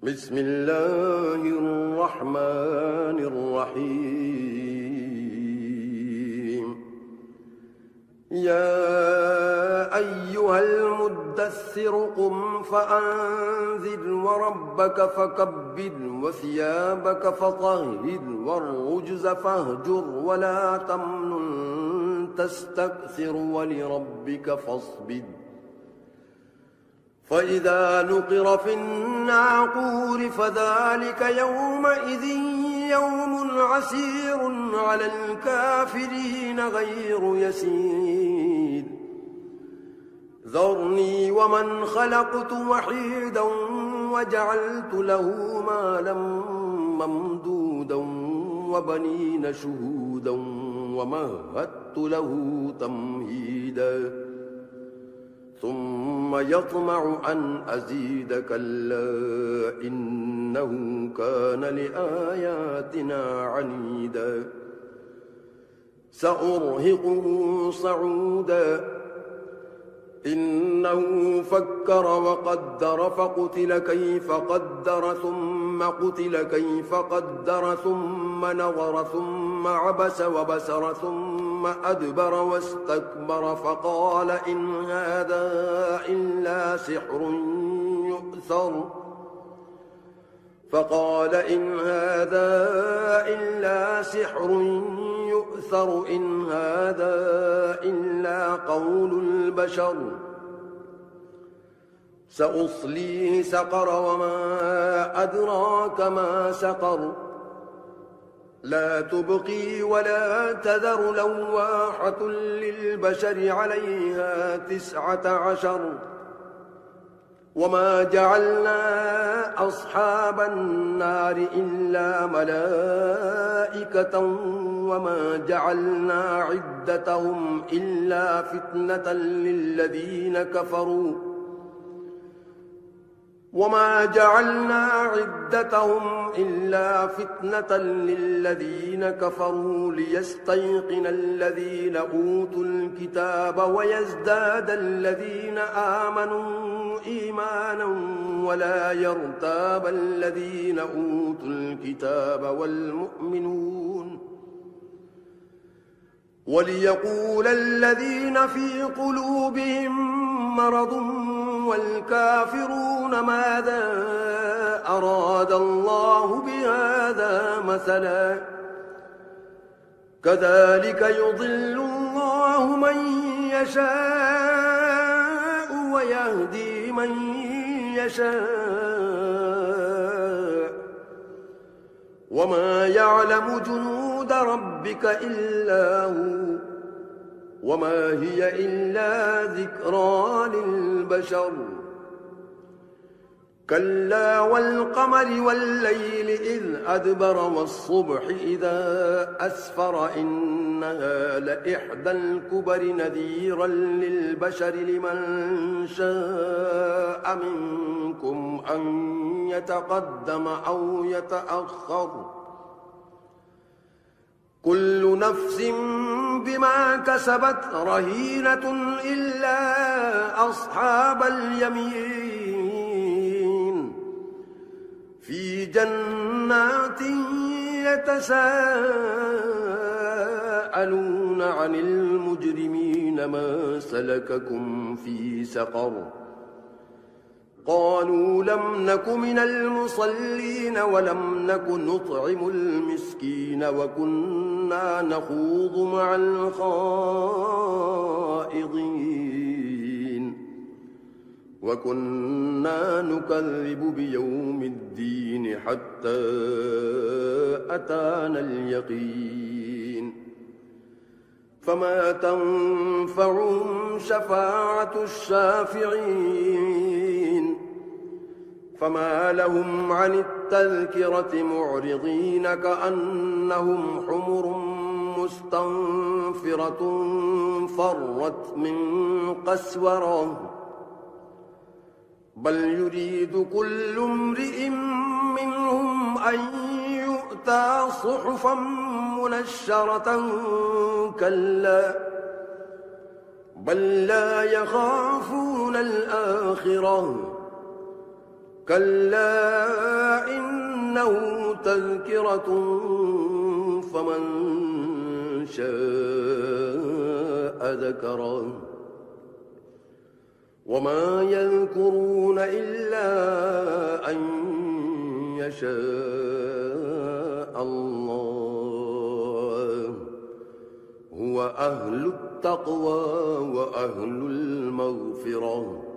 بسم الله الرحمن الرحيم. يا أيها المدثر قم فأنذر وربك فكبر وثيابك فطهر والرجز فاهجر ولا تمنن تستكثر ولربك فاصبر. فإذا نقر في الناقور فذلك يومئذ يوم عسير على الكافرين غير يسير. ذرني ومن خلقت وحيدا وجعلت له مالا ممدودا وبنين شهودا ومهدت له تمهيدا. ثم يطمع أن أزيد كلا إنه كان لآياتنا عنيدا. سأرهقه صعودا إنه فكر وقدر فقتل كيف قدر ثم قتل كيف قدر ثم نظر ثم عبس وبسر ثم أدبر واستكبر فقال إن هذا إلا سحر يؤثر. إن هذا إلا قول البشر. سأصليه سقر وما أدراك ما سقر. لا تبقي ولا تذر لواحة للبشر عليها 19. وما جعلنا أصحاب النار إلا ملائكة وما جعلنا عدتهم إلا فتنة للذين كفروا ليستيقن الذين أوتوا الكتاب ويزداد الذين آمنوا إيمانا ولا يرتاب الذين أوتوا الكتاب والمؤمنون. وليقول الذين في قلوبهم مرض والكافرون ماذا أراد الله بهذا مثلا. كذلك يضل الله من يشاء ويهدي من يشاء. وما يعلم جنود ربك إلا هو وما هي إلا ذكرى للبشر. كلا والقمر والليل إذ أدبر والصبح إذا أسفر إنها لإحدى الكبر نذيرا للبشر لمن شاء منكم أن يتقدم أو يتأخر. كل نفس بما كسبت رهينة إلا أصحاب اليمين في جنات يتساءلون عن المجرمين ما سلككم في سقر. قالوا لم نك من المصلين ولم نك نطعم المسكين وكنا نخوض مع الخائضين وكنا نكذب بيوم الدين حتى أتانا اليقين. فما تنفعهم شفاعة الشافعين. فما لهم عن التذكرة معرضين كأنهم حمر مستنفرة فرت من قسورة. بل يريد كل امرئ منهم أن يؤتى صحفا منشرة. كلا بل لا يخافون الآخرة كلا إنه تذكرة فمن شاء ذكره وما يذكرون إلا أن يشاء الله هو أهل التقوى وأهل المغفرة